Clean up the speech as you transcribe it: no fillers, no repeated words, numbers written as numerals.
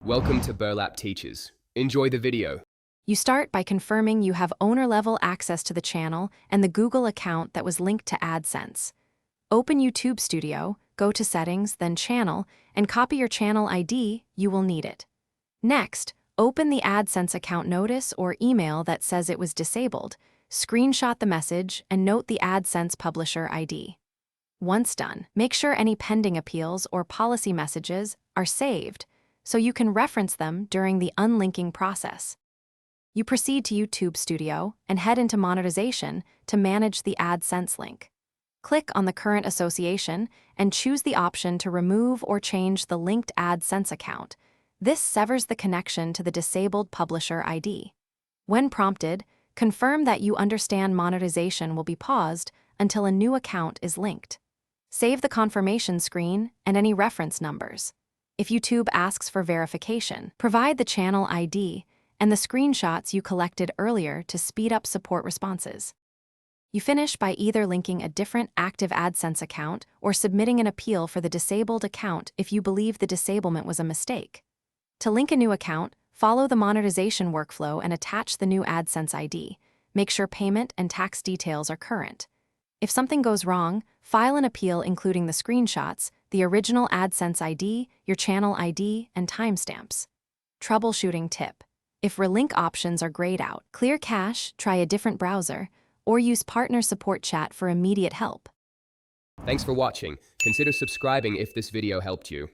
Welcome to Burlap Teachers. Enjoy the video. You start by confirming you have owner-level access to the channel and the Google account that was linked to Adsense. Open YouTube Studio, go to Settings, then Channel, and copy your channel ID. You will need it. Next, open the Adsense account notice or email that says it was disabled, screenshot the message, and note the Adsense publisher ID. Once done, make sure any pending appeals or policy messages are saved so you can reference them during the unlinking process. You proceed to YouTube Studio and head into Monetization to manage the Adsense link. Click on the current association and choose the option to remove or change the linked Adsense account. This severs the connection to the disabled publisher ID. When prompted, confirm that you understand monetization will be paused until a new account is linked. Save the confirmation screen and any reference numbers. If YouTube asks for verification, provide the channel ID and the screenshots you collected earlier to speed up support responses. You finish by either linking a different active Adsense account or submitting an appeal for the disabled account if you believe the disablement was a mistake. To link a new account, follow the monetization workflow and attach the new Adsense ID. Make sure payment and tax details are current. If something goes wrong, file an appeal including the screenshots, the original Adsense ID, your channel ID, and timestamps. Troubleshooting tip. If relink options are grayed out, clear cache, try a different browser, or use partner support chat for immediate help. Thanks for watching. Consider subscribing if this video helped you.